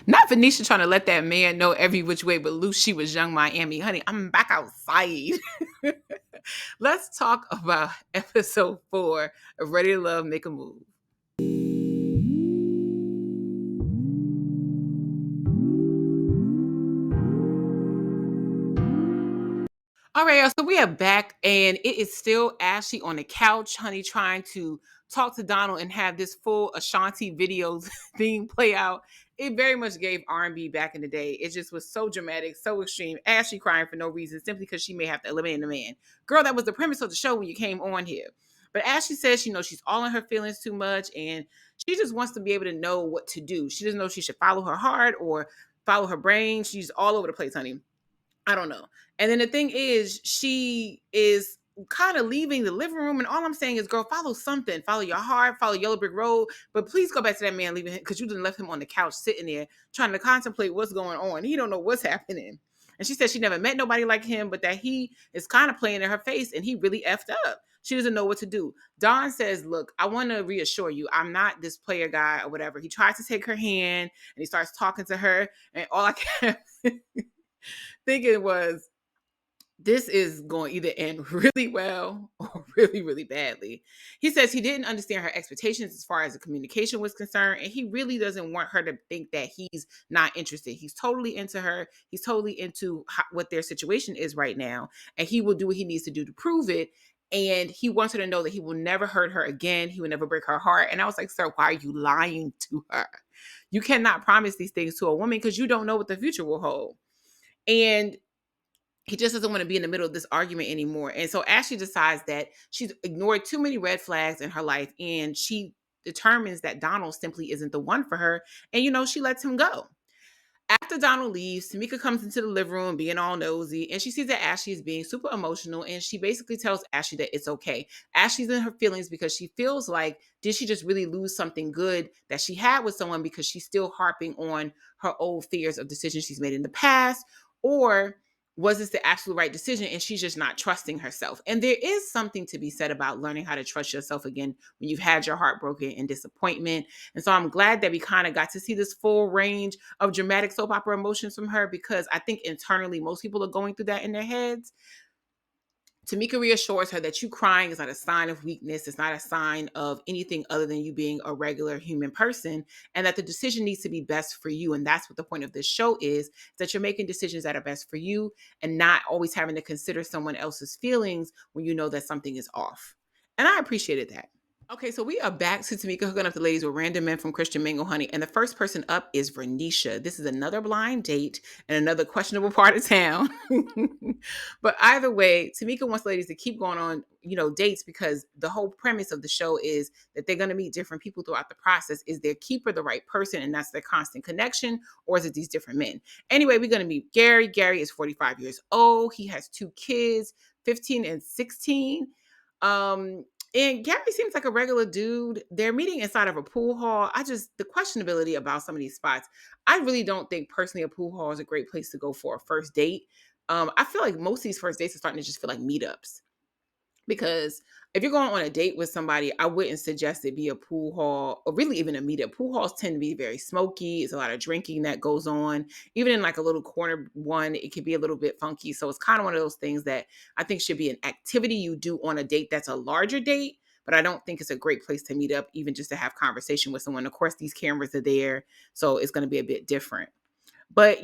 Not Venisha trying to let that man know every which way but loose she was young Miami. Honey, I'm back outside. Let's talk about episode 4 of Ready to Love, Make a Move. All right, y'all. So we are back, and it is still Ashley on the couch, honey, trying to talk to Donald and have this full Ashanti videos thing play out. It very much gave R&B back in the day. It just was so dramatic, so extreme. Ashley crying for no reason, simply because she may have to eliminate the man. Girl, that was the premise of the show when you came on here. But Ashley says she knows she's all in her feelings too much, and she just wants to be able to know what to do. She doesn't know if she should follow her heart or follow her brain. She's all over the place, honey. I don't know. And then the thing is, she is kind of leaving the living room, and all I'm saying is, girl, follow something. Follow your heart, follow Yellow Brick Road, but please go back to that man leaving him, because you didn't left him on the couch sitting there trying to contemplate what's going on. He don't know what's happening. And she said she never met nobody like him, but that he is kind of playing in her face, and he really effed up. She doesn't know what to do. Don says, look, I want to reassure you, I'm not this player guy or whatever. He tries to take her hand, and he starts talking to her, and all I kept thinking was, this is going to either end really well or really, really badly. He says he didn't understand her expectations as far as the communication was concerned, and he really doesn't want her to think that he's not interested. He's totally into her. He's totally into what their situation is right now, and he will do what he needs to do to prove it. And he wants her to know that he will never hurt her again. He will never break her heart. And I was like, sir, why are you lying to her? You cannot promise these things to a woman because you don't know what the future will hold. And he just doesn't want to be in the middle of this argument anymore. And so Ashley decides that she's ignored too many red flags in her life, and she determines that Donald simply isn't the one for her. And, she lets him go. After Donald leaves, Tamika comes into the living room being all nosy, and she sees that Ashley is being super emotional, and she basically tells Ashley that it's okay. Ashley's in her feelings because she feels like, did she just really lose something good that she had with someone because she's still harping on her old fears of decisions she's made in the past? Or was this the absolute right decision and she's just not trusting herself? And there is something to be said about learning how to trust yourself again when you've had your heart broken in disappointment. And so I'm glad that we kind of got to see this full range of dramatic soap opera emotions from her, because I think internally most people are going through that in their heads. Tamika reassures her that you crying is not a sign of weakness. It's not a sign of anything other than you being a regular human person, and that the decision needs to be best for you. And that's what the point of this show is, that you're making decisions that are best for you and not always having to consider someone else's feelings when you know that something is off. And I appreciated that. Okay, so we are back to Tamika hooking up the ladies with random men from Christian Mingle, honey. And the first person up is Venisha. This is another blind date and another questionable part of town. But either way, Tamika wants ladies to keep going on, dates, because the whole premise of the show is that they're going to meet different people throughout the process. Is their keeper the right person, and that's their constant connection, or is it these different men? Anyway, we're going to meet Gary. Gary is 45 years old. He has 2 kids, 15 and 16. And Gary seems like a regular dude. They're meeting inside of a pool hall. The questionability about some of these spots. I really don't think personally a pool hall is a great place to go for a first date. I feel like most of these first dates are starting to just feel like meetups. Because if you're going on a date with somebody, I wouldn't suggest it be a pool hall or really even a meetup. Pool halls tend to be very smoky. It's a lot of drinking that goes on. Even in like a little corner one, it can be a little bit funky. So it's kind of one of those things that I think should be an activity you do on a date that's a larger date. But I don't think it's a great place to meet up, even just to have conversation with someone. Of course, these cameras are there, so it's going to be a bit different. But,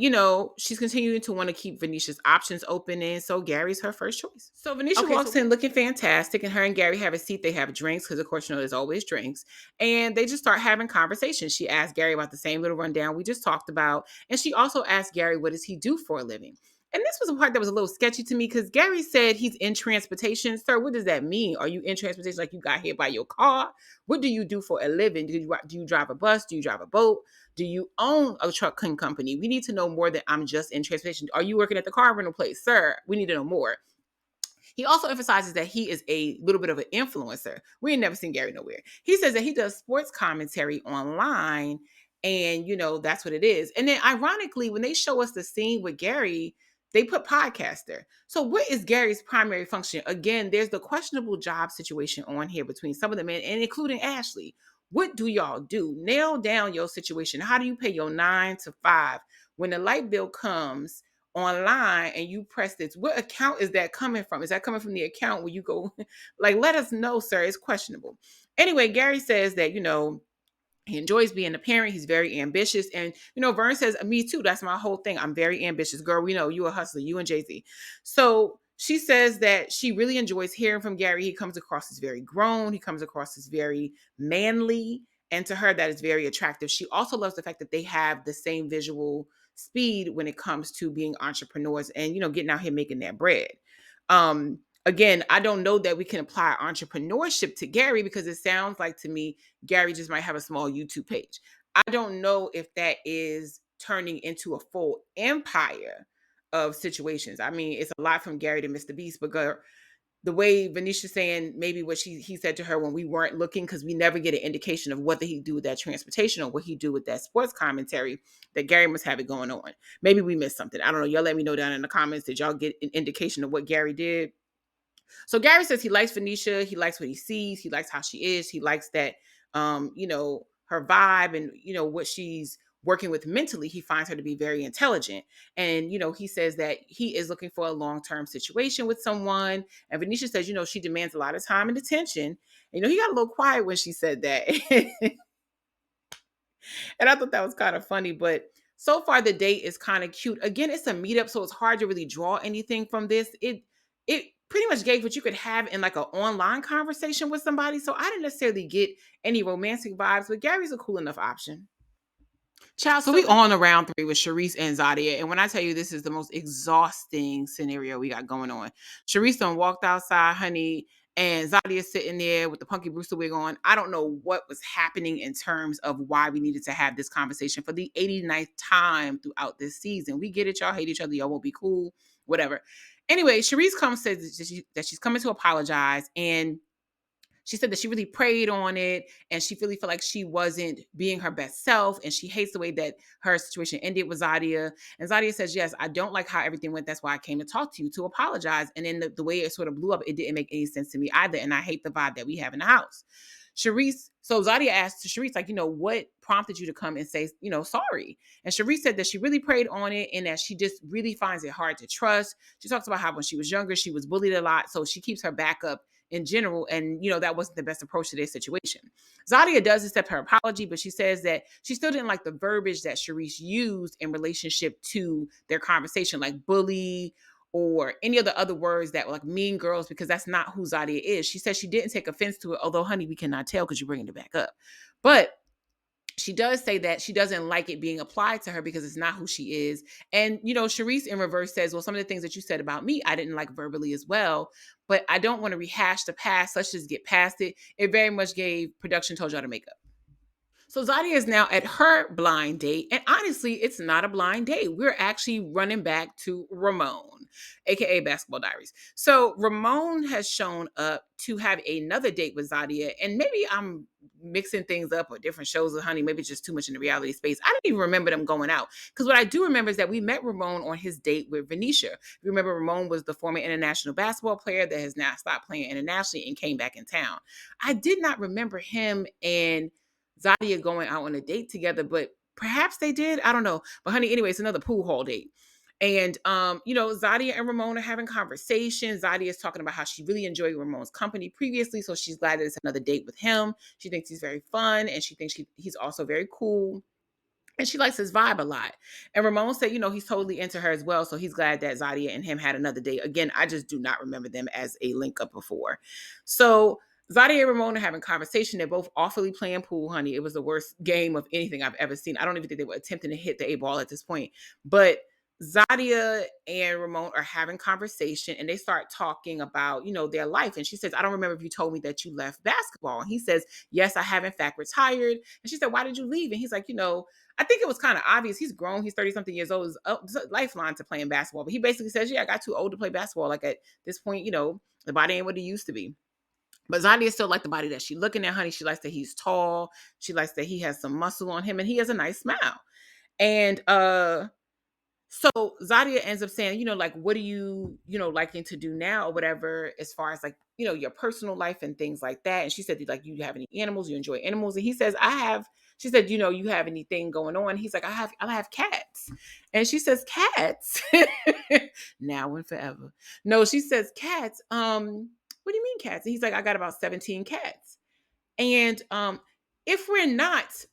she's continuing to want to keep Venisha's options open, and so Gary's her first choice. So Venisha walks in looking fantastic, and her and Gary have a seat. They have drinks, because, of course, there's always drinks. And they just start having conversations. She asked Gary about the same little rundown we just talked about. And she also asked Gary, what does he do for a living? And this was a part that was a little sketchy to me, because Gary said he's in transportation. Sir, what does that mean? Are you in transportation like you got here by your car? What do you do for a living? Do you drive a bus? Do you drive a boat? Do you own a trucking company? We need to know more than I'm just in transportation. Are you working at the car rental place? Sir, we need to know more. He also emphasizes that he is a little bit of an influencer. We ain't never seen Gary nowhere. He says that he does sports commentary online, and, that's what it is. And then ironically, when they show us the scene with Gary, they put podcaster. So what is Gary's primary function? Again, there's the questionable job situation on here between some of the men, and including Ashley. What do y'all do? Nail down your situation. How do you pay your 9 to 5? When the light bill comes online and you press this, what account is that coming from? Is that coming from the account where you go, like, let us know, sir? It's questionable. Anyway, Gary says that, he enjoys being a parent. He's very ambitious. And, Vern says, me too. That's my whole thing. I'm very ambitious. Girl, we know you a hustler, you and Jay-Z. So she says that she really enjoys hearing from Gary. He comes across as very grown. He comes across as very manly. And to her, that is very attractive. She also loves the fact that they have the same visual speed when it comes to being entrepreneurs and, getting out here making that bread. Again, I don't know that we can apply entrepreneurship to Gary because it sounds like to me Gary just might have a small YouTube page. I don't know if that is turning into a full empire of situations. I mean, it's a lot from Gary to Mr. Beast, but the way Venisha saying maybe what he said to her when we weren't looking, because we never get an indication of what he do with that transportation or what he do with that sports commentary, that Gary must have it going on. Maybe we missed something. I don't know. Y'all let me know down in the comments. Did y'all get an indication of what Gary did? So Gary says he likes Venisha. He likes what he sees. He likes how she is. He likes that, her vibe and, what she's working with mentally. He finds her to be very intelligent. And, he says that he is looking for a long-term situation with someone. And Venisha says, she demands a lot of time and attention. And, he got a little quiet when she said that. And I thought that was kind of funny, but so far the date is kind of cute. Again, it's a meetup, so it's hard to really draw anything from this. It pretty much gave what you could have in like an online conversation with somebody. So I didn't necessarily get any romantic vibes, but Gary's a cool enough option. Child, so we on around 3 with Sharice and Zadia. And when I tell you this is the most exhausting scenario we got going on. Sharice done walked outside, honey, and Zadia sitting there with the Punky Brewster wig on. I don't know what was happening in terms of why we needed to have this conversation for the 89th time throughout this season. We get it, y'all hate each other, y'all won't be cool, whatever. Anyway, Sharice comes, says that she's coming to apologize, and she said that she really prayed on it and she really felt like she wasn't being her best self and she hates the way that her situation ended with Zadia. And Zadia says, yes, I don't like how everything went. That's why I came to talk to you to apologize. And then the way it sort of blew up, it didn't make any sense to me either. And I hate the vibe that we have in the house. Sharice, so Zadia asked to Sharice, like, what prompted you to come and say, sorry? And Sharice said that she really prayed on it and that she just really finds it hard to trust. She talks about how when she was younger, she was bullied a lot. So she keeps her back up in general. And, that wasn't the best approach to this situation. Zadia does accept her apology, but she says that she still didn't like the verbiage that Sharice used in relationship to their conversation, like bully or any of the other words that were like mean girls, because that's not who Zadia is. She says she didn't take offense to it, although, honey, we cannot tell because you're bringing it back up. But she does say that she doesn't like it being applied to her because it's not who she is. And, Sharice in reverse says, well, some of the things that you said about me, I didn't like verbally as well, but I don't want to rehash the past. Let's just get past it. It very much gave production told y'all to make up. So Zadia is now at her blind date. And honestly, it's not a blind date. We're actually running back to Ramone, aka Basketball Diaries. So Ramone has shown up to have another date with Zadia. And maybe I'm mixing things up or different shows with honey. Maybe it's just too much in the reality space. I don't even remember them going out. Because what I do remember is that we met Ramone on his date with Venisha. You remember Ramone was the former international basketball player that has now stopped playing internationally and came back in town. I did not remember him and Zadia going out on a date together, but perhaps they did. I don't know. But honey, anyway, it's another pool hall date. And Zadia and Ramone are having conversations. Zadia is talking about how she really enjoyed Ramone's company previously, so she's glad that it's another date with him. She thinks he's very fun, and she thinks he's also very cool. And she likes his vibe a lot. And Ramone said, he's totally into her as well. So he's glad that Zadia and him had another date. Again, I just do not remember them as a link up before. So Zadia and Ramone are having conversation. They're both awfully playing pool, honey. It was the worst game of anything I've ever seen. I don't even think they were attempting to hit the 8 ball at this point. But Zadia and Ramone are having conversation and they start talking about, their life. And she says, I don't remember if you told me that you left basketball. And he says, yes, I have in fact retired. And she said, why did you leave? And he's like, I think it was kind of obvious. He's grown. He's 30 something years old. It's a lifeline to playing basketball. But he basically says, yeah, I got too old to play basketball. Like at this point, the body ain't what it used to be. But Zadia still like the body that she's looking at, honey. She likes that he's tall. She likes that he has some muscle on him and he has a nice smile. And So Zadia ends up saying, like, what are you, liking to do now or whatever, as far as like, your personal life and things like that. And she said, like, you have any animals? You enjoy animals? And he says, I have. She said, you have anything going on? He's like, I have cats. And she says, cats? Now and forever. No, she says, cats. What do you mean cats? And he's like, I got about 17 cats. And if we're not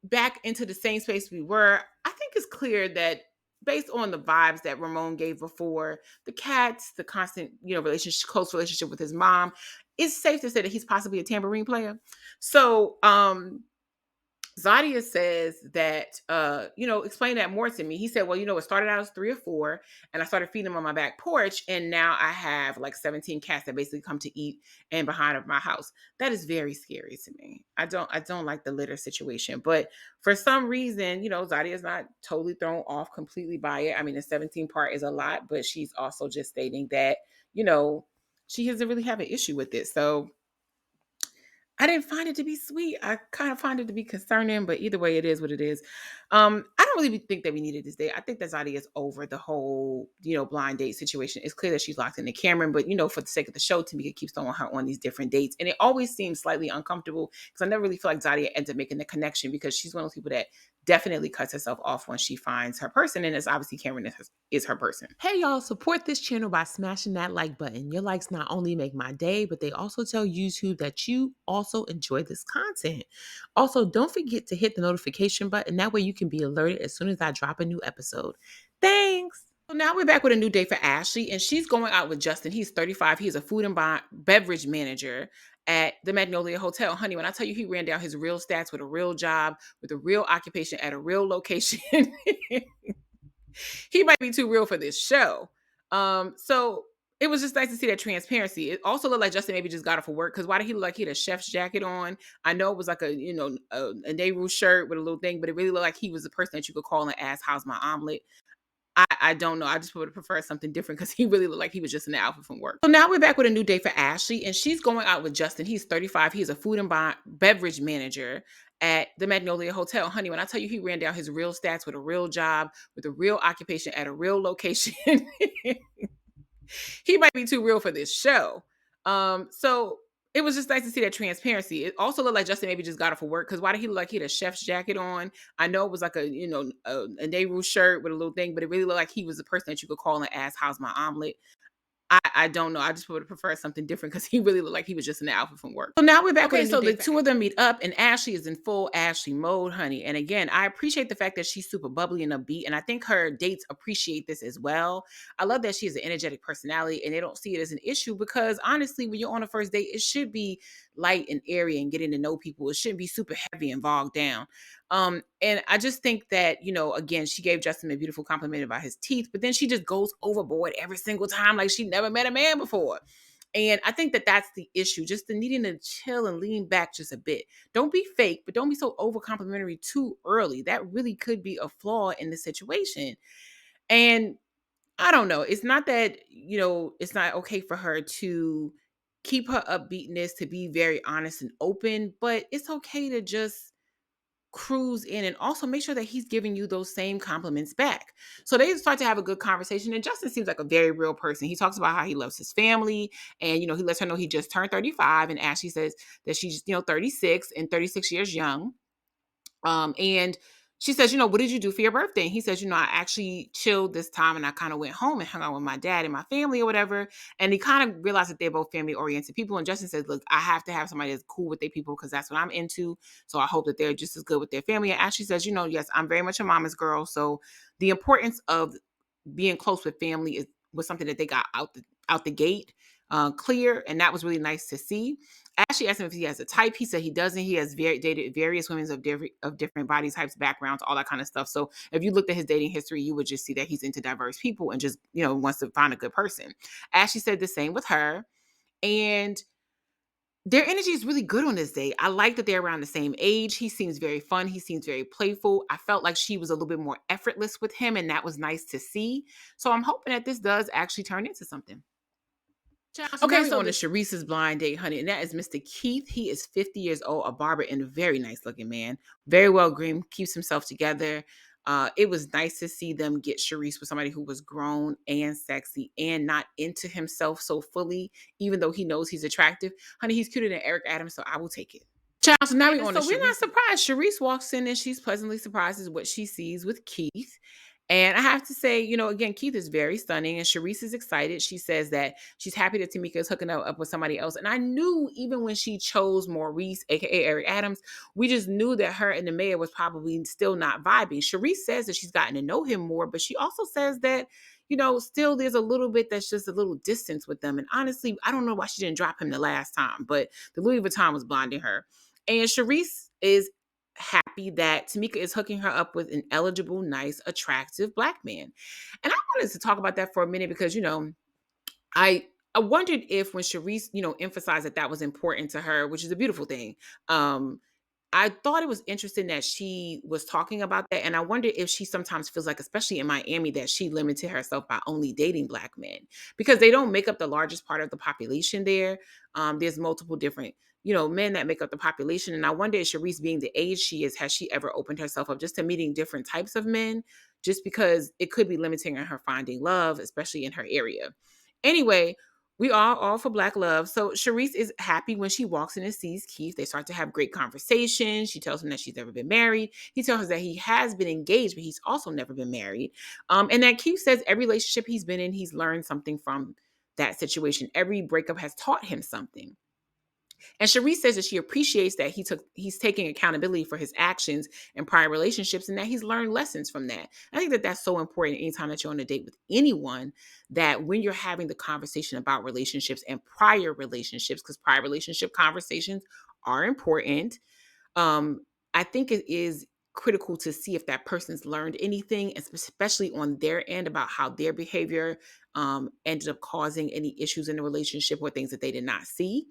back into the same space we were, I think it's clear that based on the vibes that Ramone gave before, the cats, the constant, relationship, close relationship with his mom, it's safe to say that he's possibly a tambourine player. So, Zadia says that, explain that more to me. He said, well, it started out as 3 or 4, and I started feeding them on my back porch, and now I have like 17 cats that basically come to eat in behind of my house. That is very scary to me. I don't like the litter situation, but for some reason, Zadia is not totally thrown off completely by it. I mean, the 17 part is a lot, but she's also just stating that, she doesn't really have an issue with it. So I didn't find it to be sweet. I kind of find it to be concerning, but either way, it is what it is. I don't really think that we needed this date. I think that Zadia is over the whole, blind date situation. It's clear that she's locked into Cameron, but for the sake of the show, Tamika keeps throwing her on these different dates, and it always seems slightly uncomfortable because I never really feel like Zadia ends up making the connection because she's one of those people that definitely cuts herself off when she finds her person, and it's obviously Cameron is her person. Hey y'all, support this channel by smashing that like button. Your likes not only make my day, but they also tell YouTube that you also enjoy this content. Also, don't forget to hit the notification button. That way you can be alerted as soon as I drop a new episode. Thanks. So now we're back with a new day for Ashley, and she's going out with Justin. He's 35. He's a food and beverage manager at the Magnolia Hotel. Honey, when I tell you he ran down his real stats with a real job, with a real occupation at a real location, he might be too real for this show. So it was just nice to see that transparency. It also looked like Justin maybe just got off of work because why did he look like he had a chef's jacket on? I know it was like a Nehru shirt with a little thing, but it really looked like he was the person that you could call and ask, "How's my omelet?" I don't know. I just would have preferred something different because he really looked like he was just in the outfit from work. So now we're back with a new day for Ashley, and she's going out with Justin. He's 35. He's a food and beverage manager at the Magnolia Hotel. Honey, when I tell you he ran down his real stats with a real job, with a real occupation at a real location, he might be too real for this show. So it was just nice to see that transparency. It also looked like Justin maybe just got off of work because why did he look like he had a chef's jacket on? I know it was like a Nehru shirt with a little thing, but it really looked like he was the person that you could call and ask, "How's my omelet?" I don't know. I just would have preferred something different because he really looked like he was just in the outfit from work. So now we're back. Okay, so the two of them meet up, and Ashley is in full Ashley mode, honey. And again, I appreciate the fact that she's super bubbly and upbeat, and I think her dates appreciate this as well. I love that she has an energetic personality, and they don't see it as an issue because honestly, when you're on a first date, it should be light and airy and getting to know people. It shouldn't be super heavy and bogged down. And I just think that, again, she gave Justin a beautiful compliment about his teeth, but then she just goes overboard every single time like she never met a man before. And I think that that's the issue, just the needing to chill and lean back just a bit. Don't be fake, but don't be so over complimentary too early. That really could be a flaw in the situation. And I don't know. It's not that, it's not okay for her to keep her upbeatness, to be very honest and open, but it's okay to just cruise in and also make sure that he's giving you those same compliments back. So they start to have a good conversation. And Justin seems like a very real person. He talks about how he loves his family and, he lets her know he just turned 35. And Ashley says that she's, 36 and 36 years young. And she says, what did you do for your birthday? And he says, I actually chilled this time and I kind of went home and hung out with my dad and my family or whatever. And he kind of realized that they're both family oriented people. And Justin says, look, I have to have somebody that's cool with their people because that's what I'm into. So I hope that they're just as good with their family. And Ashley says, yes, I'm very much a mama's girl. So the importance of being close with family was something that they got out the gate clear. And that was really nice to see. Ashley asked him if he has a type. He said he doesn't. He has dated various women of different body types, backgrounds, all that kind of stuff. So if you looked at his dating history, you would just see that he's into diverse people and just, wants to find a good person. Ashley said the same with her. And their energy is really good on this day. I like that they're around the same age. He seems very fun. He seems very playful. I felt like she was a little bit more effortless with him, and that was nice to see. So I'm hoping that this does actually turn into something. Okay, so on the Sharice's blind date, honey, and that is Mr. Keith. He is 50 years old, a barber, and a very nice looking man. Very well groomed, keeps himself together. It was nice to see them get Sharice with somebody who was grown and sexy and not into himself so fully, even though he knows he's attractive. Honey, he's cuter than Eric Adams, so I will take it. Child, so now we And on to so we're not Sharice. surprised. Sharice walks in and she's pleasantly surprised at what she sees with Keith. And I have to say, again, Keith is very stunning and Sharice is excited. She says that she's happy that Tamika is hooking up with somebody else. And I knew even when she chose Maurice, aka Eric Adams, we just knew that her and the mayor was probably still not vibing. Sharice says that she's gotten to know him more, but she also says that, still there's a little bit that's just a little distance with them. And honestly, I don't know why she didn't drop him the last time, but the Louis Vuitton was blinding her. And Sharice is happy that Tamika is hooking her up with an eligible, nice, attractive black man. And I wanted to talk about that for a minute because, I I wondered if when Sharice, emphasized that was important to her, which is a beautiful thing. Um, I thought it was interesting that she was talking about that. And I wonder if she sometimes feels like, especially in Miami, that she limited herself by only dating black men because they don't make up the largest part of the population there. There's multiple different, men that make up the population. And I wonder if Sharice, being the age she is, has she ever opened herself up just to meeting different types of men, just because it could be limiting her finding love, especially in her area. Anyway, we are all for black love. So Sharice is happy when she walks in and sees Keith. They start to have great conversations. She tells him that she's never been married. He tells her that he has been engaged, but he's also never been married. And that Keith says every relationship he's been in, he's learned something from that situation. Every breakup has taught him something. And Sharice says that she appreciates that he's taking accountability for his actions in prior relationships and that he's learned lessons from that. I think that that's so important anytime that you're on a date with anyone, that when you're having the conversation about relationships and prior relationships, because prior relationship conversations are important, um, I think it is critical to see if that person's learned anything, especially on their end, about how their behavior ended up causing any issues in the relationship or things that they did not see.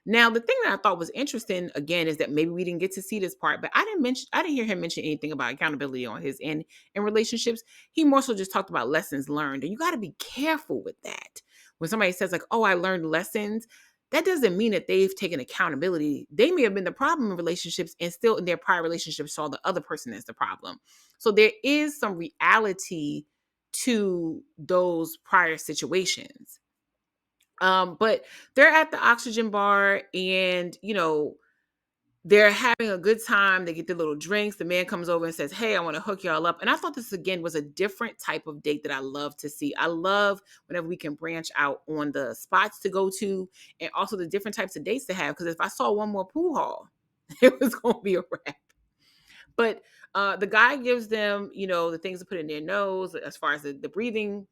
Now, the thing that I thought was interesting again is that maybe we didn't get to see this part, but I didn't hear him mention anything about accountability on his end in relationships. He more so just talked about lessons learned. And you got to be careful with that. When somebody says, like, oh, I learned lessons, that doesn't mean that they've taken accountability. They may have been the problem in relationships and still in their prior relationships saw the other person as the problem. So there is some reality to those prior situations. But they're at the oxygen bar and, they're having a good time. They get their little drinks. The man comes over and says, hey, I want to hook y'all up. And I thought this again was a different type of date that I love to see. I love whenever we can branch out on the spots to go to and also the different types of dates to have. Because if I saw one more pool hall, it was going to be a wrap. But the guy gives them, the things to put in their nose as far as the breathing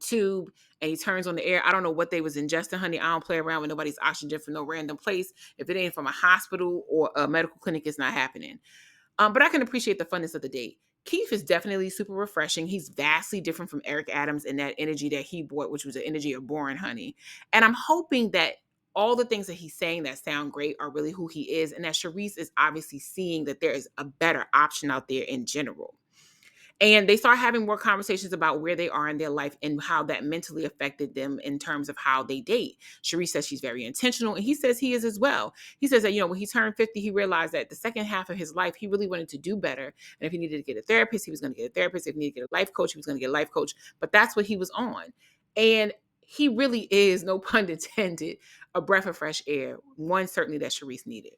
tube, and he turns on the air. I don't know what they was ingesting, honey. I don't play around with nobody's oxygen from no random place. If it ain't from a hospital or a medical clinic, it's not happening. But I can appreciate the funness of the date. Keith is definitely super refreshing. He's vastly different from Eric Adams and that energy that he brought, which was the energy of boring honey. And I'm hoping that all the things that he's saying that sound great are really who he is, and that Sharice is obviously seeing that there is a better option out there in general. And they start having more conversations about where they are in their life and how that mentally affected them in terms of how they date. Sharice says she's very intentional, and he says he is as well. He says that, when he turned 50, he realized that the second half of his life, he really wanted to do better. And if he needed to get a therapist, he was going to get a therapist. If he needed to get a life coach, he was going to get a life coach. But that's what he was on. And he really is, no pun intended, a breath of fresh air. One certainly that Sharice needed.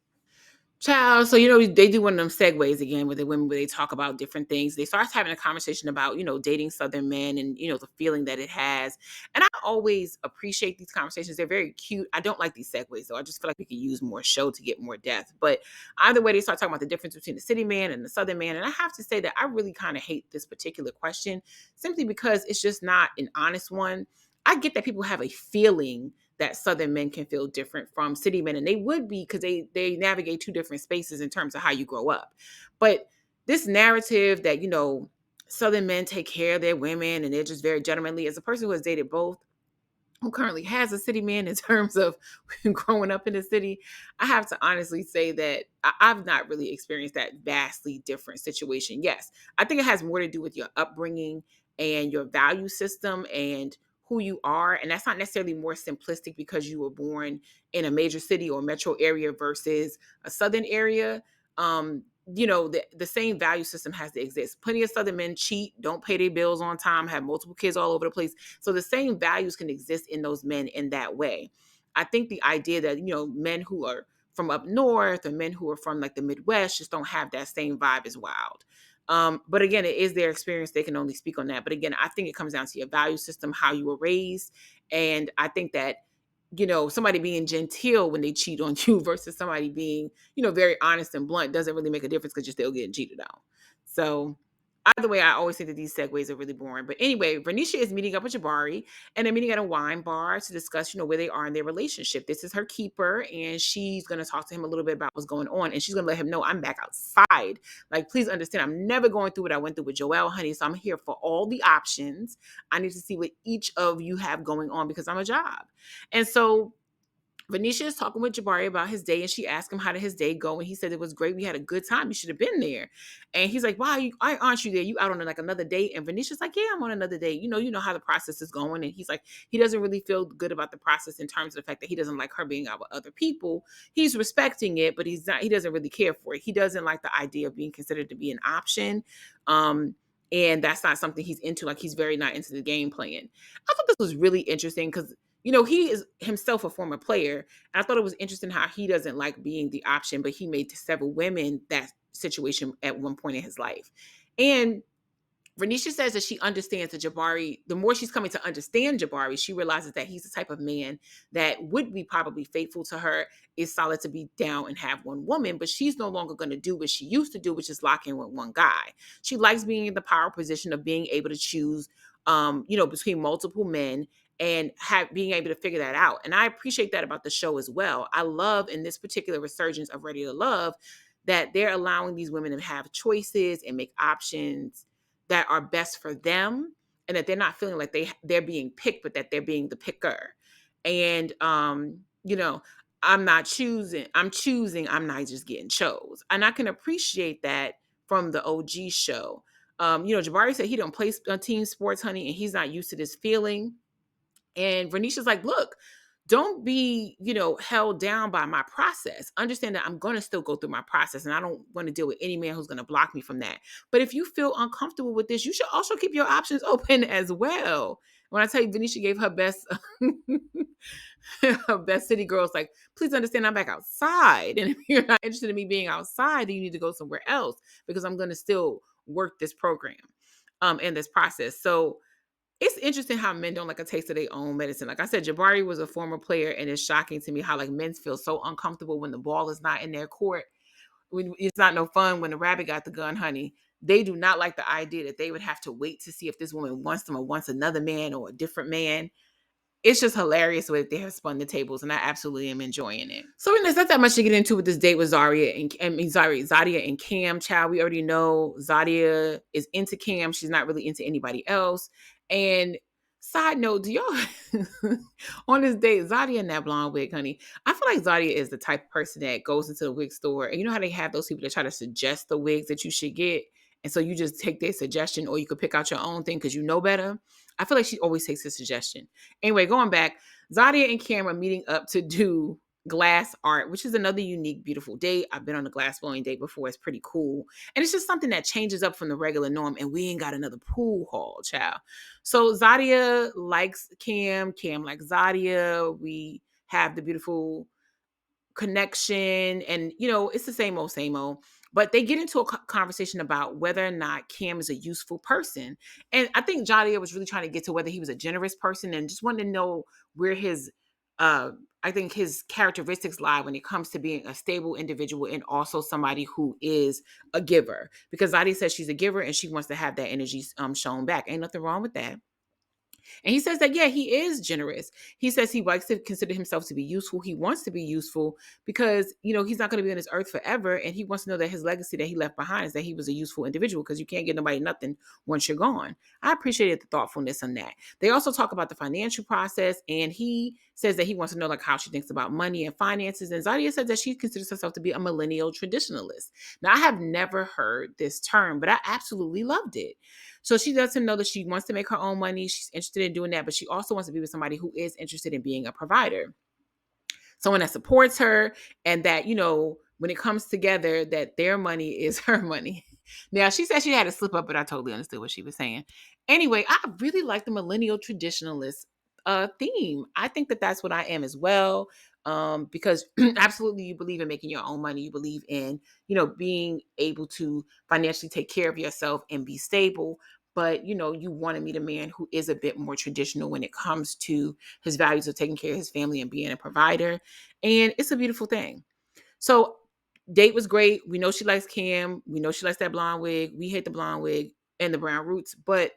Child, so they do one of them segues again with the women where they talk about different things. They start having a conversation about, dating Southern men and, the feeling that it has. And I always appreciate these conversations. They're very cute. I don't like these segues though. I just feel like we could use more show to get more depth. But either way, they start talking about the difference between the city man and the Southern man. And I have to say that I really kind of hate this particular question simply because it's just not an honest one. I get that people have a feeling that Southern men can feel different from city men, and they would be because they navigate two different spaces in terms of how you grow up. But this narrative that Southern men take care of their women and they're just very gentlemanly, as a person who has dated both, who currently has a city man in terms of growing up in the city, I have to honestly say that I've not really experienced that vastly different situation. Yes, I think it has more to do with your upbringing and your value system and who you are. And that's not necessarily more simplistic because you were born in a major city or metro area versus a southern area. the same value system has to exist. Plenty of Southern men cheat, don't pay their bills on time, have multiple kids all over the place. So the same values can exist in those men in that way. I think the idea that, men who are from up north or men who are from like the Midwest just don't have that same vibe is wild. But again, it is their experience. They can only speak on that. But again, I think it comes down to your value system, how you were raised. And I think that somebody being genteel when they cheat on you versus somebody being, very honest and blunt doesn't really make a difference because you're still getting cheated on. So either way, I always think that these segues are really boring. But anyway, Venisha is meeting up with Jabari and they're meeting at a wine bar to discuss, where they are in their relationship. This is her keeper, and she's going to talk to him a little bit about what's going on. And she's going to let him know I'm back outside. Like, please understand, I'm never going through what I went through with Joelle, honey. So I'm here for all the options. I need to see what each of you have going on because I'm a job. And so Venisha is talking with Jabari about his day, and she asked him how did his day go, and he said it was great. We had a good time. You should have been there. And he's like, "Why aren't you there? You out on like another date?" And Venisha's like, "Yeah, I'm on another date. You know how the process is going." And he's like, he doesn't really feel good about the process in terms of the fact that he doesn't like her being out with other people. He's respecting it, but he's not. He doesn't really care for it. He doesn't like the idea of being considered to be an option. And that's not something he's into. Like, he's very not into the game playing. I thought this was really interesting because he is himself a former player. And I thought it was interesting how he doesn't like being the option, but he made to several women that situation at one point in his life. And Renisha says that she understands that Jabari, the more she's coming to understand Jabari, she realizes that he's the type of man that would be probably faithful to her, is solid to be down and have one woman, but she's no longer going to do what she used to do, which is lock in with one guy. She likes being in the power position of being able to choose, between multiple men and being able to figure that out. And I appreciate that about the show as well. I love in this particular resurgence of Ready to Love that they're allowing these women to have choices and make options that are best for them, and that they're not feeling like they're being picked, but that they're being the picker. And I'm not choosing, I'm choosing, I'm not just getting chose. And I can appreciate that from the OG show. Jabari said he don't play team sports, honey, and he's not used to this feeling. And Renisha's like, look, don't be, held down by my process. Understand that I'm going to still go through my process, and I don't want to deal with any man who's going to block me from that. But if you feel uncomfortable with this, you should also keep your options open as well. When I tell you, Venisha gave her best, her best city girls, like, please understand I'm back outside. And if you're not interested in me being outside, then you need to go somewhere else because I'm going to still work this program and this process. So it's interesting how men don't like a taste of their own medicine. Like I said, Jabari was a former player, and it's shocking to me how like men feel so uncomfortable when the ball is not in their court. When it's not no fun when the rabbit got the gun, honey. They do not like the idea that they would have to wait to see if this woman wants them or wants another man or a different man. It's just hilarious the way they have spun the tables, and I absolutely am enjoying it. So there's not that much to get into with this date with Zadia and Cam. Child, we already know Zadia is into Cam. She's not really into anybody else. And side note, do y'all on this date, Zadia and that blonde wig, honey? I feel like Zadia is the type of person that goes into the wig store, and you know how they have those people that try to suggest the wigs that you should get, and so you just take their suggestion, or you could pick out your own thing because you know better. I feel like she always takes a suggestion. Anyway, going back, Zadia and Cam are meeting up to do glass art, which is another unique, beautiful date. I've been on a glass blowing date before. It's pretty cool. And it's just something that changes up from the regular norm. And we ain't got another pool hall, child. So Zadia likes Cam. Cam likes Zadia. We have the beautiful connection, and it's the same old, but they get into a conversation about whether or not Cam is a useful person. And I think Jadia was really trying to get to whether he was a generous person, and just wanted to know where his I think his characteristics lie when it comes to being a stable individual and also somebody who is a giver, because Zadia says she's a giver and she wants to have that energy shown back. Ain't nothing wrong with that. And he says that, yeah, he is generous. He says he likes to consider himself to be useful. He wants to be useful because, he's not going to be on this earth forever. And he wants to know that his legacy that he left behind is that he was a useful individual, because you can't give nobody nothing once you're gone. I appreciated the thoughtfulness on that. They also talk about the financial process, and he says that he wants to know like how she thinks about money and finances. And Zadia says that she considers herself to be a millennial traditionalist. Now, I have never heard this term, but I absolutely loved it. So she lets him know that she wants to make her own money. She's interested in doing that, but she also wants to be with somebody who is interested in being a provider. Someone that supports her and that, when it comes together that their money is her money. Now, she said she had to slip up, but I totally understood what she was saying. Anyway, I really like the millennial traditionalist theme. I think that that's what I am as well. Because absolutely you believe in making your own money. You believe in, being able to financially take care of yourself and be stable. But, you want to meet a man who is a bit more traditional when it comes to his values of taking care of his family and being a provider. And it's a beautiful thing. So date was great. We know she likes Cam. We know she likes that blonde wig. We hate the blonde wig and the brown roots, but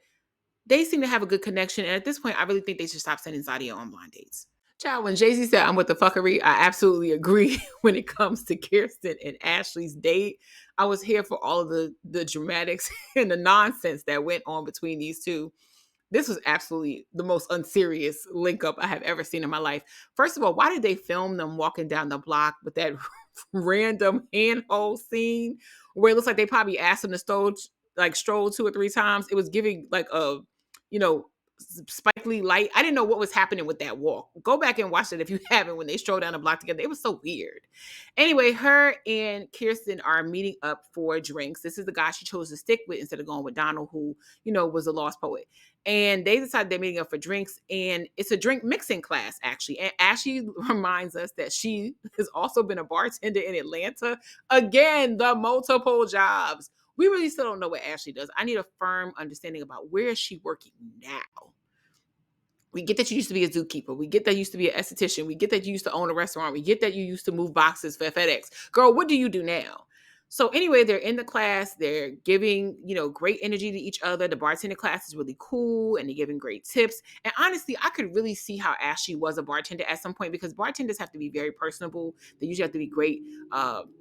they seem to have a good connection. And at this point, I really think they should stop sending Zadia on blind dates. Child, when Jay-Z said I'm with the fuckery, I absolutely agree when it comes to Kirsten and Ashley's date. I was here for all of the dramatics and the nonsense that went on between these two. This was absolutely the most unserious link up I have ever seen in my life. First of all, why did they film them walking down the block with that random handhold scene where it looks like they probably asked them to stroll 2 or 3 times? It was giving like a, you know, Spike Lee light. I didn't know what was happening with that walk. Go back and watch it if you haven't when they stroll down the block together. It was so weird. Anyway, her and Kirsten are meeting up for drinks. This is the guy she chose to stick with instead of going with Donald, who, was a lost poet. And they decided they're meeting up for drinks, and it's a drink mixing class, actually. And Ashley reminds us that she has also been a bartender in Atlanta. Again, the multiple jobs. We really still don't know what Ashley does. I need a firm understanding about where is she working now. We get that you used to be a zookeeper. We get that you used to be an esthetician. We get that you used to own a restaurant. We get that you used to move boxes for FedEx. Girl, what do you do now? So anyway, they're in the class. They're giving, great energy to each other. The bartender class is really cool and they're giving great tips. And honestly, I could really see how Ashley was a bartender at some point because bartenders have to be very personable. They usually have to be great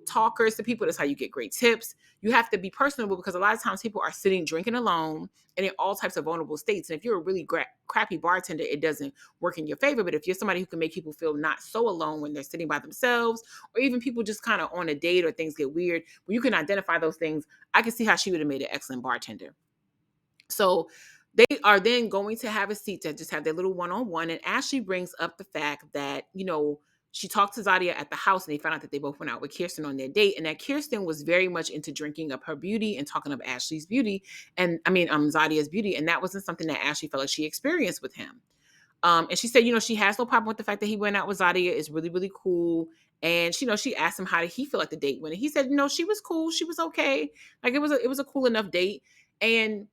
talkers to people. That's how you get great tips. You have to be personable because a lot of times people are sitting drinking alone and in all types of vulnerable states. And if you're a really crappy bartender, it doesn't work in your favor. But if you're somebody who can make people feel not so alone when they're sitting by themselves, or even people just kind of on a date or things get weird, when you can identify those things, I can see how she would have made an excellent bartender. So they are then going to have a seat to just have their little one-on-one. And Ashley brings up the fact that, she talked to Zadia at the house and they found out that they both went out with Kirsten on their date. And that Kirsten was very much into drinking up her beauty and talking up Ashley's beauty. And Zadia's beauty. And that wasn't something that Ashley felt like she experienced with him. And she said, she has no problem with the fact that he went out with Zadia. It's really, really cool. And she asked him how did he feel like the date went. And he said, she was cool. She was okay. Like it was a cool enough date. And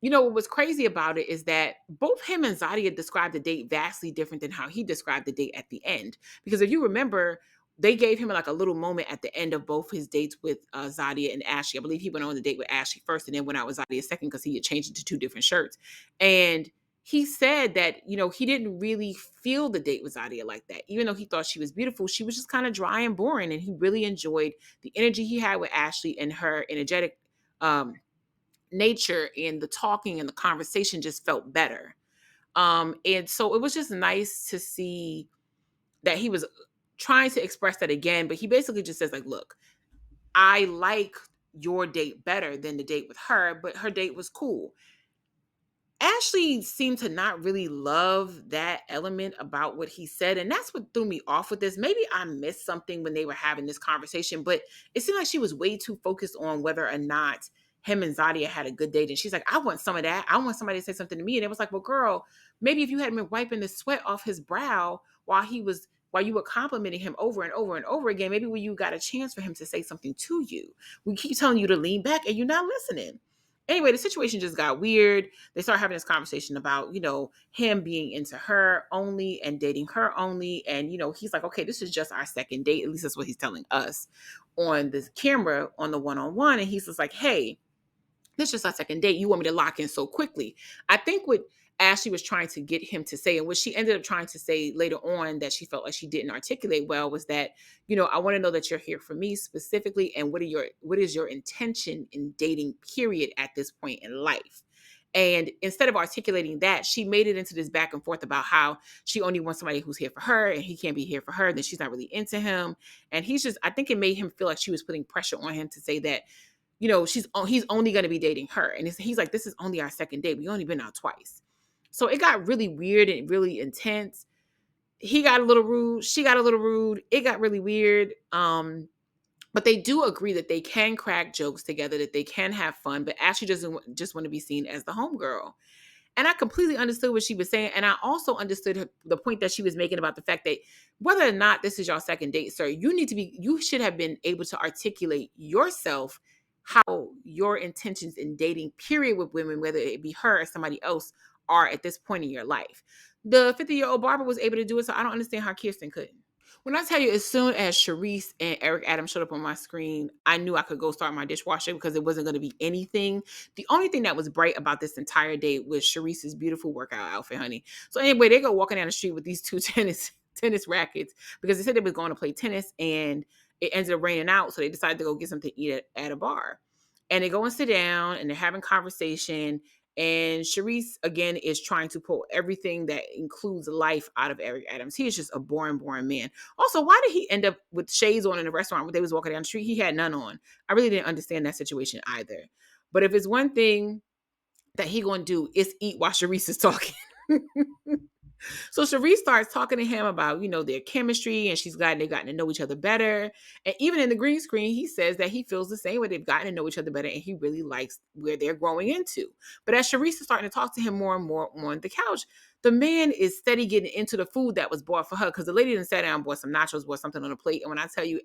what was crazy about it is that both him and Zadia described the date vastly different than how he described the date at the end. Because if you remember, they gave him like a little moment at the end of both his dates with Zadia and Ashley. I believe he went on the date with Ashley first and then went out with Zadia second because he had changed into 2 different shirts. And he said that, he didn't really feel the date with Zadia like that. Even though he thought she was beautiful, she was just kind of dry and boring. And he really enjoyed the energy he had with Ashley and her energetic nature, and the talking and the conversation just felt better. And so it was just nice to see that he was trying to express that again, but he basically just says like, look, I like your date better than the date with her, but her date was cool. Ashley seemed to not really love that element about what he said. And that's what threw me off with this. Maybe I missed something when they were having this conversation, but it seemed like she was way too focused on whether or not him and Zadia had a good date. And she's like, I want some of that. I want somebody to say something to me. And it was like, well, girl, maybe if you hadn't been wiping the sweat off his brow while you were complimenting him over and over and over again, maybe when you got a chance for him to say something to you. We keep telling you to lean back and you're not listening. Anyway, the situation just got weird. They start having this conversation about, him being into her only and dating her only. And, he's like, okay, this is just our second date. At least that's what he's telling us on the camera on the one-on-one. And he's just like, hey, this is just our second date. You want me to lock in so quickly? I think what Ashley was trying to get him to say, and what she ended up trying to say later on that she felt like she didn't articulate well, was that, I want to know that you're here for me specifically, and what is your intention in dating, period, at this point in life. And instead of articulating that, she made it into this back and forth about how she only wants somebody who's here for her and he can't be here for her, then she's not really into him. And I think it made him feel like she was putting pressure on him to say that, he's only going to be dating her. And he's like, this is only our second date. We only been out twice. So it got really weird and really intense. He got a little rude. She got a little rude. It got really weird. But they do agree that they can crack jokes together, that they can have fun, but Ashley doesn't just want to be seen as the homegirl. And I completely understood what she was saying. And I also understood the point that she was making about the fact that whether or not this is your second date, sir, you should have been able to articulate yourself how your intentions in dating, period, with women, whether it be her or somebody else, are at this point in your life. The 50-year-old barber was able to do it, so I don't understand how Kirsten couldn't. When I tell you, as soon as Sharice and Eric Adams showed up on my screen, I knew I could go start my dishwasher because it wasn't going to be anything. The only thing that was bright about this entire day was Sharice's beautiful workout outfit, honey. So anyway, they go walking down the street with these two tennis rackets because they said they was going to play tennis and it ended up raining out. So they decided to go get something to eat at a bar. And they go and sit down and they're having conversation. And Sharice, again, is trying to pull everything that includes life out of Eric Adams. He is just a boring, boring man. Also, why did he end up with shades on in the restaurant when they was walking down the street? He had none on. I really didn't understand that situation either. But if it's one thing that he gonna do, it's eat while Sharice is talking. So Sharice starts talking to him about, their chemistry, and she's glad they've gotten to know each other better. And even in the green screen, he says that he feels the same way. They've gotten to know each other better, and he really likes where they're growing into. But as Sharice is starting to talk to him more and more on the couch, the man is steady getting into the food that was bought for her because the lady didn't sat down, bought some nachos, bought something on a plate. And when I tell you,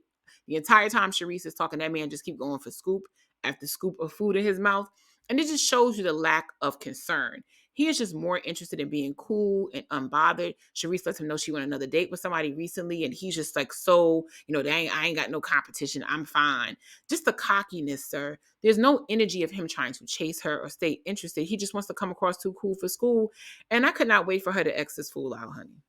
the entire time Sharice is talking, that man just keep going for scoop after scoop of food in his mouth. And it just shows you the lack of concern. He is just more interested in being cool and unbothered. Sharice lets him know she went on another date with somebody recently, and he's just like, so, I ain't got no competition. I'm fine. Just the cockiness, sir. There's no energy of him trying to chase her or stay interested. He just wants to come across too cool for school. And I could not wait for her to X this fool out, honey.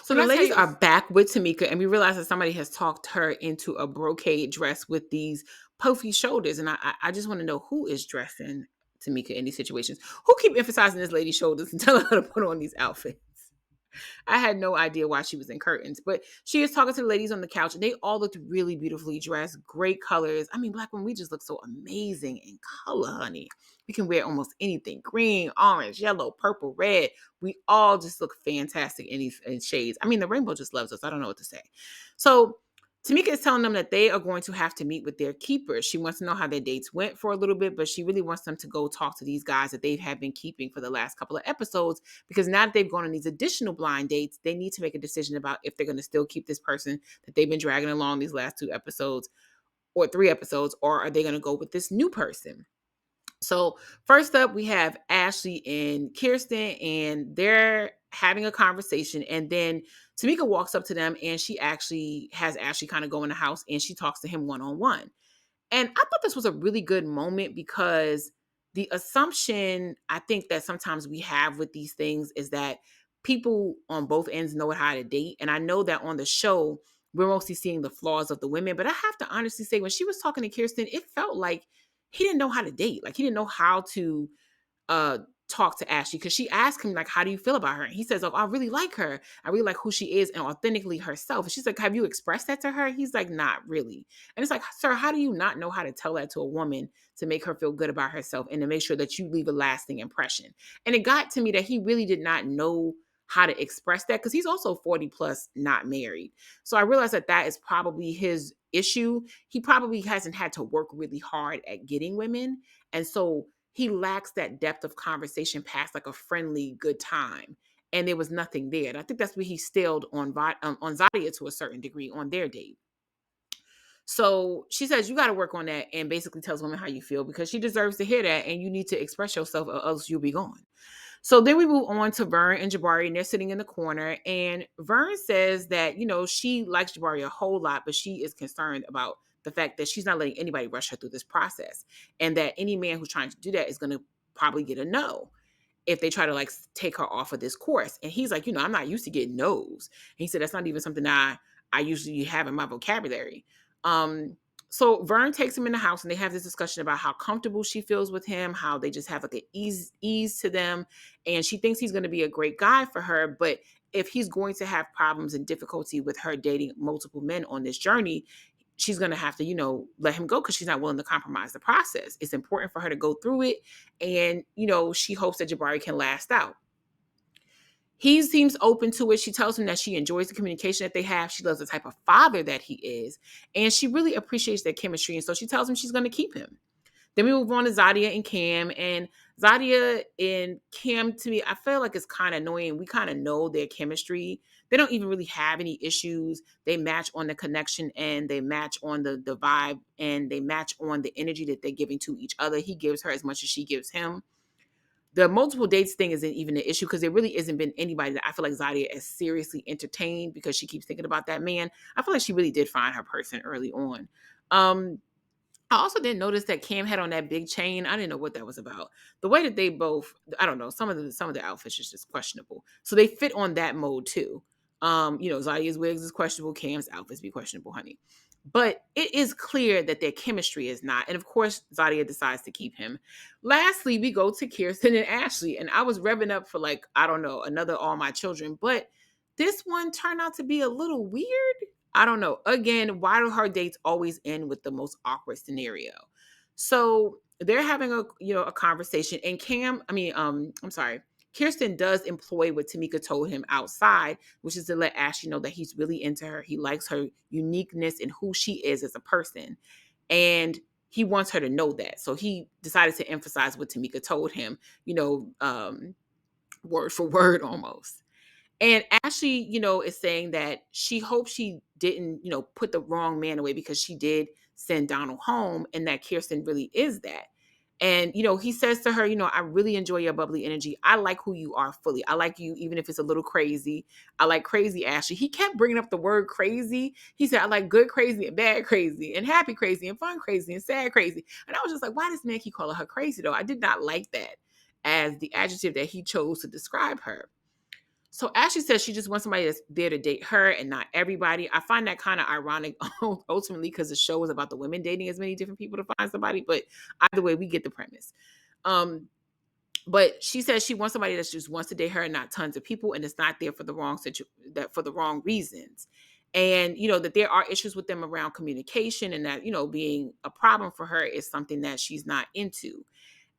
So the ladies are back with Tamika, and we realize that somebody has talked her into a brocade dress with these puffy shoulders. And I just want to know who is dressing Tamika in these situations. Who keep emphasizing this lady's shoulders and telling her to put on these outfits? I had no idea why she was in curtains, but she is talking to the ladies on the couch, and they all looked really beautifully dressed, great colors. I mean, Black women, we just look so amazing in color, honey. We can wear almost anything: green, orange, yellow, purple, red. We all just look fantastic in these shades. I mean, the rainbow just loves us. I don't know what to say. So Tamika is telling them that they are going to have to meet with their keepers. She wants to know how their dates went for a little bit, but she really wants them to go talk to these guys that they have been keeping for the last couple of episodes, because now that they've gone on these additional blind dates, they need to make a decision about if they're going to still keep this person that they've been dragging along these last 2 episodes or 3 episodes, or are they going to go with this new person? So first up, we have Ashley and Kirsten, and they're having a conversation. And then Tamika walks up to them, and she actually has Ashley kind of go in the house, and she talks to him one-on-one. And I thought this was a really good moment because the assumption I think that sometimes we have with these things is that people on both ends know how to date. And I know that on the show, we're mostly seeing the flaws of the women. But I have to honestly say, when she was talking to Kirsten, it felt like he didn't know how to date. Like he didn't know how to uh talk to Ashley, because she asked him, like, how do you feel about her? And he says, oh, I really like her. I really like who she is and authentically herself. And she's like, have you expressed that to her? He's like, not really. And it's like, sir, how do you not know how to tell that to a woman to make her feel good about herself and to make sure that you leave a lasting impression? And it got to me that he really did not know how to express that, because he's also 40 plus, not married. So I realized that that is probably his issue. He probably hasn't had to work really hard at getting women. And so he lacks that depth of conversation past like a friendly good time. And there was nothing there. And I think that's where he stalled on Zadia to a certain degree on their date. So she says, you got to work on that, and basically tells women how you feel, because she deserves to hear that, and you need to express yourself or else you'll be gone. So then we move on to Vern and Jabari, and they're sitting in the corner. And Vern says that, she likes Jabari a whole lot, but she is concerned about the fact that she's not letting anybody rush her through this process. And that any man who's trying to do that is going to probably get a no if they try to like take her off of this course. And he's like, I'm not used to getting no's. And he said, that's not even something I usually have in my vocabulary. So Vern takes him in the house, and they have this discussion about how comfortable she feels with him, how they just have like an ease to them. And she thinks he's going to be a great guy for her. But if he's going to have problems and difficulty with her dating multiple men on this journey, she's going to have to, let him go, because she's not willing to compromise the process. It's important for her to go through it. And, she hopes that Jabari can last out. He seems open to it. She tells him that she enjoys the communication that they have. She loves the type of father that he is. And she really appreciates their chemistry. And so she tells him she's going to keep him. Then we move on to Zadia and Cam. And Zadia and Cam, to me, I feel like it's kind of annoying. We kind of know their chemistry. They don't even really have any issues. They match on the connection and they match on the vibe and they match on the energy that they're giving to each other. He gives her as much as she gives him. The multiple dates thing isn't even an issue because there really isn't been anybody that I feel like Zadia has seriously entertained because she keeps thinking about that man. I feel like she really did find her person early on. Um, I also didn't notice that Cam had on that big chain. I didn't know what that was about. The way that they both, I don't know, some of the outfits is just questionable. So they fit on that mode too. Zadia's wigs is questionable, Cam's outfits be questionable, honey. But it is clear that their chemistry is not. And of course, Zadia decides to keep him. Lastly, we go to Kirsten and Ashley. And I was revving up for like, I don't know, another All My Children. But this one turned out to be a little weird. I don't know. Again, why do her dates always end with the most awkward scenario? So they're having a conversation, and I'm sorry, Kirsten does employ what Tamika told him outside, which is to let Ashley know that he's really into her. He likes her uniqueness and who she is as a person, and he wants her to know that. So he decided to emphasize what Tamika told him, word for word almost. And Ashley, is saying that she hopes she didn't, put the wrong man away because she did send Donald home and that Kirsten really is that. And, he says to her, I really enjoy your bubbly energy. I like who you are fully. I like you, even if it's a little crazy. I like crazy Ashley. He kept bringing up the word crazy. He said, I like good crazy and bad crazy and happy crazy and fun crazy and sad crazy. And I was just like, why does man keep calling her crazy though? I did not like that as the adjective that he chose to describe her. So Ashley says she just wants somebody that's there to date her and not everybody. I find that kind of ironic ultimately because the show is about the women dating as many different people to find somebody. But either way, we get the premise. Um, but she says she wants somebody that just wants to date her and not tons of people, and it's not there for the that for the wrong reasons. And that there are issues with them around communication, and that being a problem for her is something that she's not into.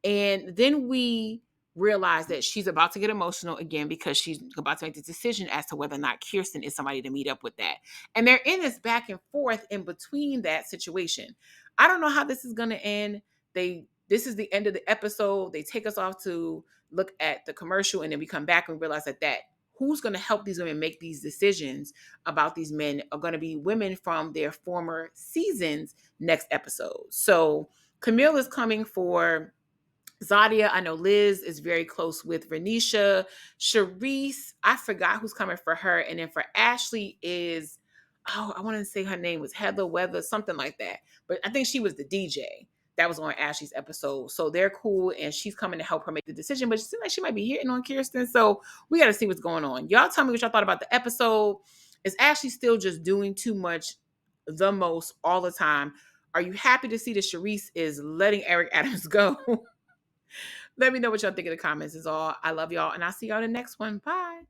And then we realize that she's about to get emotional again because she's about to make the decision as to whether or not Kirsten is somebody to meet up with that. And they're in this back and forth in between that situation. I don't know how this is going to end. This is the end of the episode. They take us off to look at the commercial and then we come back and realize that who's going to help these women make these decisions about these men are going to be women from their former seasons next episode. So Camille is coming for Zadia. I know Liz is very close with Venisha. Sharice, I forgot who's coming for her. And then for Ashley is, I want to say her name was Heather Weather, something like that. But I think she was the DJ that was on Ashley's episode. So they're cool. And she's coming to help her make the decision. But it seems like she might be hitting on Kirsten. So we got to see what's going on. Y'all tell me what y'all thought about the episode. Is Ashley still just doing too much the most all the time? Are you happy to see that Sharice is letting Eric Adams go? Let me know what y'all think in the comments is all. I love y'all and I'll see y'all in the next one. Bye.